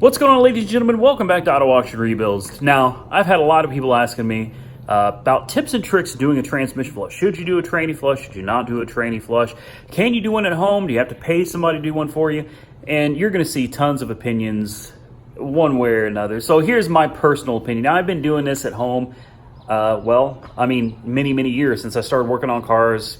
What's going on, ladies and gentlemen? Welcome back to Auto Auction Rebuilds. Now, I've had a lot of people asking me about tips and tricks doing a transmission flush. Should you do a tranny flush? Should you not do a tranny flush? Can you do one at home? Do you have to pay somebody to do one for you? And you're going to see tons of opinions one way or another. So here's my personal opinion. Now, I've been doing this at home, many years since I started working on cars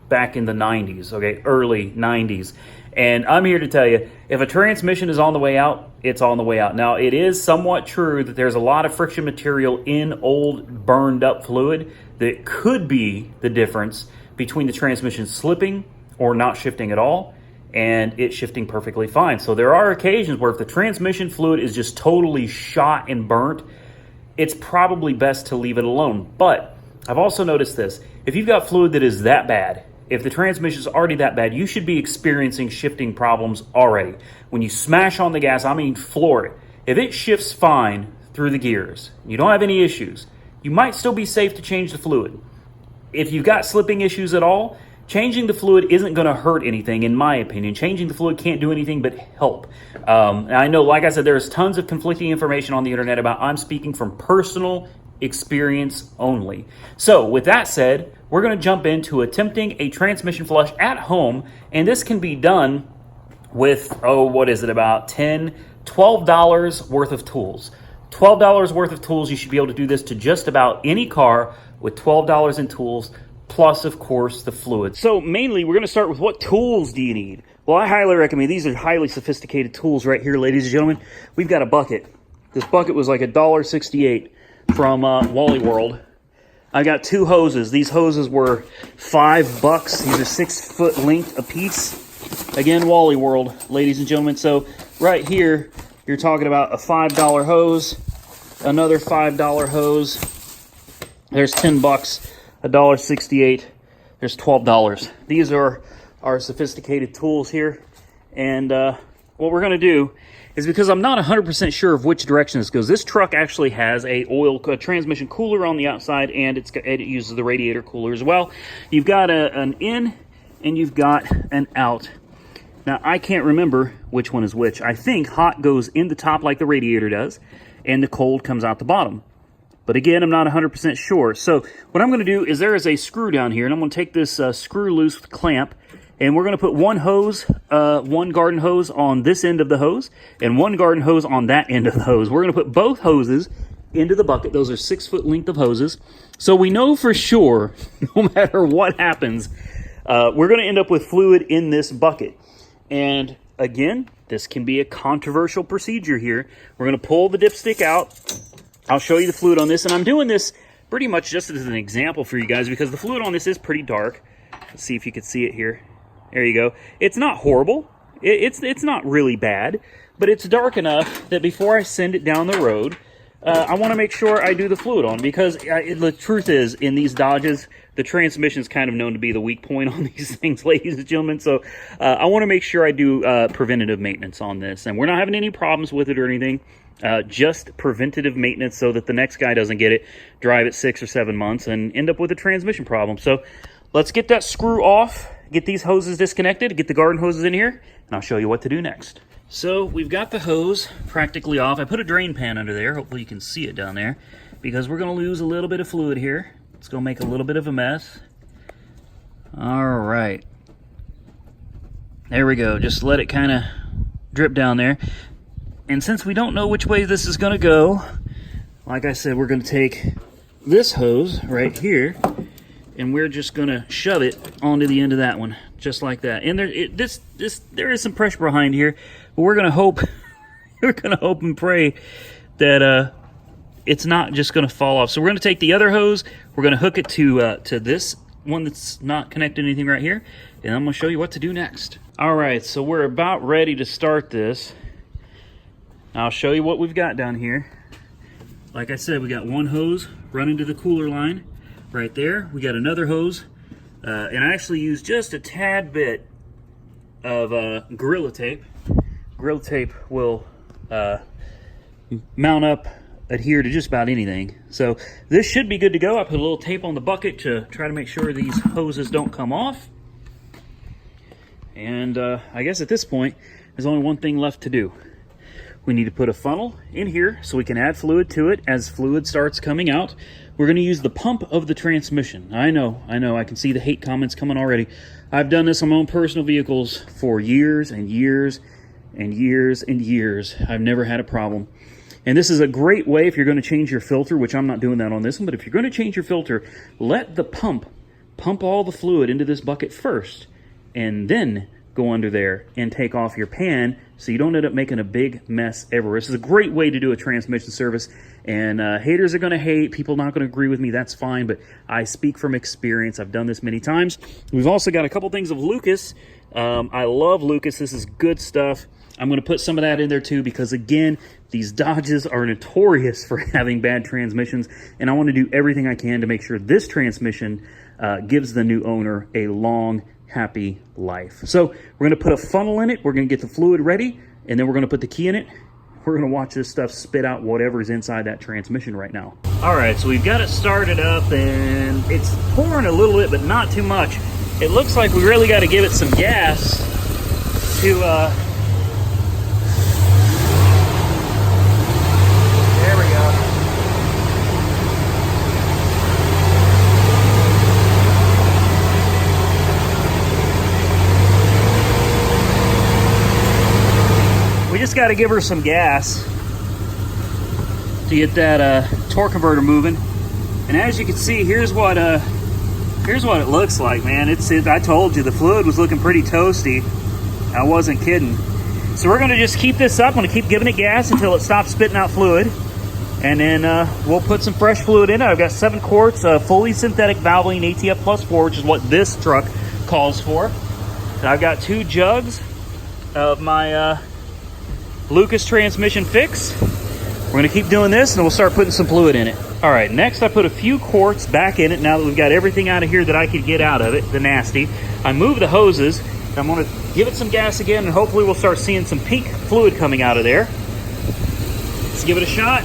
back in the 90s, okay, early 90s. And I'm here to tell you, if a transmission is on the way out, it's on the way out. Now, it is somewhat true that there's a lot of friction material in old, burned up fluid that could be the difference between the transmission slipping or not shifting at all and it shifting perfectly fine. So there are occasions where if the transmission fluid is just totally shot and burnt, it's probably best to leave it alone. But I've also noticed this. If you've got fluid that is that bad, if the transmission is already that bad, you should be experiencing shifting problems already. When you smash on the gas, I mean floor it. If it shifts fine through the gears, you don't have any issues, you might still be safe to change the fluid. If you've got slipping issues at all, changing the fluid isn't going to hurt anything, in my opinion. Changing the fluid can't do anything but help. I know, like I said, there's tons of conflicting information on the internet about. I'm speaking from personal experience only. So with that said, we're going to jump into attempting a transmission flush at home, and this can be done with, about $10, $12 worth of tools. $12 worth of tools, you should be able to do this to just about any car with $12 in tools, plus, of course, the fluid. So mainly, we're going to start with what tools do you need? Well, I highly recommend, these are highly sophisticated tools right here, ladies and gentlemen. We've got a bucket. This bucket was like $1.68 from Wally World. I got two hoses. These hoses were $5. These are 6 foot length a piece. Again, Wally World, ladies and gentlemen. So right here, you're talking about a $5 hose, another $5 hose. There's $10, $1.68. There's $12. These are our sophisticated tools here. And what we're going to do is, because I'm not 100% sure of which direction this goes. This truck actually has a transmission cooler on the outside, and it uses the radiator cooler as well. You've got an in and you've got an out. Now, I can't remember which one is which. I think hot goes in the top like the radiator does, and the cold comes out the bottom. But again, I'm not 100% sure. So what I'm going to do is, there is a screw down here, and I'm going to take this screw loose with the clamp, and we're going to put one hose, one garden hose on this end of the hose, and one garden hose on that end of the hose. We're going to put both hoses into the bucket. Those are 6 foot length of hoses. So we know for sure, no matter what happens, we're going to end up with fluid in this bucket. And again, this can be a controversial procedure here. We're going to pull the dipstick out. I'll show you the fluid on this, and I'm doing this pretty much just as an example for you guys, because the fluid on this is pretty dark. Let's see if you can see it here. There you go. It's not horrible. It's not really bad, but it's dark enough that before I send it down the road, I want to make sure I do the fluid on, because the truth is, in these Dodges, the transmission is kind of known to be the weak point on these things, ladies and gentlemen. So I want to make sure I do preventative maintenance on this, and we're not having any problems with it or anything. Just preventative maintenance so that the next guy doesn't get it, drive it 6 or 7 months, and end up with a transmission problem. So let's get that screw off, get these hoses disconnected, get the garden hoses in here, and I'll show you what to do next. So we've got the hose practically off. I put a drain pan under there. Hopefully you can see it down there, because we're going to lose a little bit of fluid here. It's going to make a little bit of a mess. All right. There we go. Just let it kind of drip down there. And since we don't know which way this is going to go, like I said, we're going to take this hose right here, and we're just going to shove it onto the end of that one, just like that. And there is some pressure behind here, but we're going to hope and pray that it's not just going to fall off. So we're going to take the other hose, we're going to hook it to this one that's not connected to anything right here, and I'm going to show you what to do next. All right, so we're about ready to start this. I'll show you what we've got down here. Like I said, we got one hose running to the cooler line right there. We got another hose, and I actually used just a tad bit of Gorilla Tape. Gorilla Tape will mount up, adhere to just about anything. So this should be good to go. I put a little tape on the bucket to try to make sure these hoses don't come off. And I guess at this point, there's only one thing left to do. We need to put a funnel in here so we can add fluid to it as fluid starts coming out. We're going to use the pump of the transmission. I know, I can see the hate comments coming already. I've done this on my own personal vehicles for years and years and years and years. I've never had a problem. And this is a great way if you're going to change your filter, which I'm not doing that on this one, but if you're going to change your filter, let the pump all the fluid into this bucket first, and then go under there and take off your pan so you don't end up making a big mess everywhere. This is a great way to do a transmission service, and haters are going to hate. People not going to agree with me. That's fine, but I speak from experience. I've done this many times. We've also got a couple things of Lucas. I love Lucas. This is good stuff. I'm going to put some of that in there too because, again, these Dodges are notorious for having bad transmissions, and I want to do everything I can to make sure this transmission gives the new owner a long, happy life. So we're going to put a funnel in it. We're going to get the fluid ready, and then we're going to put the key in it. We're going to watch this stuff spit out whatever's inside that transmission right now. All right, so we've got it started up, and it's pouring a little bit, but not too much. It looks like we really got to give it some gas to... there we go. We just got to give her some gas to get that torque converter moving. And as you can see, here's what it looks like, man. I told you the fluid was looking pretty toasty. I wasn't kidding. So we're going to just keep this up. I'm going to keep giving it gas until it stops spitting out fluid. And then we'll put some fresh fluid in it. I've got 7 quarts of fully synthetic Valvoline ATF Plus 4, which is what this truck calls for. And I've got 2 jugs of my Lucas transmission fix. We're going to keep doing this, and we'll start putting some fluid in it. All right, next I put a few quarts back in it now that we've got everything out of here that I could get out of it, the nasty. I moved the hoses. I'm going to give it some gas again, and hopefully we'll start seeing some pink fluid coming out of there. Let's give it a shot.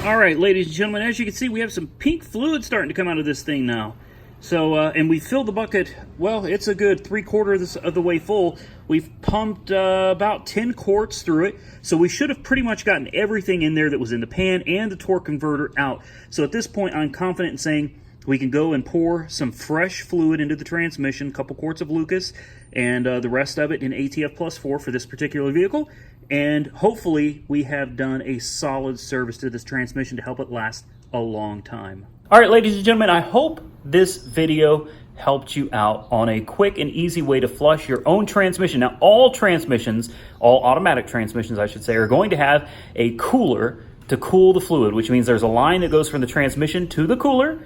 All right, ladies and gentlemen, as you can see, we have some pink fluid starting to come out of this thing now. So, and we filled the bucket, well, it's a good 3/4 of the way full. We've pumped about 10 quarts through it. So we should have pretty much gotten everything in there that was in the pan and the torque converter out. So at this point, I'm confident in saying we can go and pour some fresh fluid into the transmission, a couple quarts of Lucas, and the rest of it in ATF Plus 4 for this particular vehicle. And hopefully we have done a solid service to this transmission to help it last a long time. All right, ladies and gentlemen, I hope this video helped you out on a quick and easy way to flush your own transmission. Now, all transmissions, all automatic transmissions, I should say, are going to have a cooler to cool the fluid, which means there's a line that goes from the transmission to the cooler.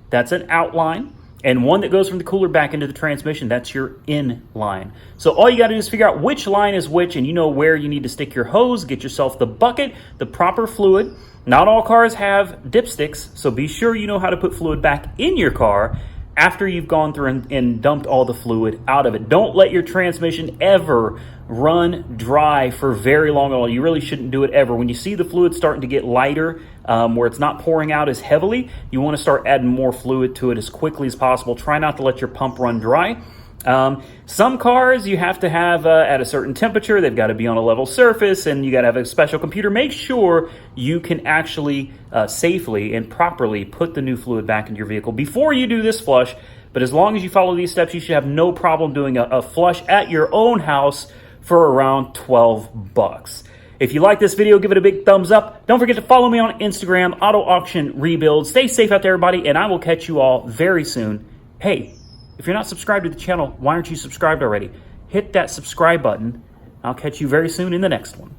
That's an out line. And one that goes from the cooler back into the transmission, that's your in line. So all you got to do is figure out which line is which, and you know where you need to stick your hose, get yourself the bucket, the proper fluid. Not all cars have dipsticks, so be sure you know how to put fluid back in your car after you've gone through and dumped all the fluid out of it. Don't let your transmission ever run dry for very long at all. You really shouldn't do it ever. When you see the fluid starting to get lighter, where it's not pouring out as heavily, you want to start adding more fluid to it as quickly as possible. Try not to let your pump run dry. Some cars you have to have at a certain temperature. They've got to be on a level surface, and you got to have a special computer. Make sure you can actually safely and properly put the new fluid back into your vehicle before you do this flush. But as long as you follow these steps, you should have no problem doing a flush at your own house for around $12. If you like this video, give it a big thumbs up. Don't forget to follow me on Instagram, Auto Auction Rebuild. Stay safe out there, everybody, and I will catch you all very soon. Hey, if you're not subscribed to the channel, why aren't you subscribed already? Hit that subscribe button. I'll catch you very soon in the next one.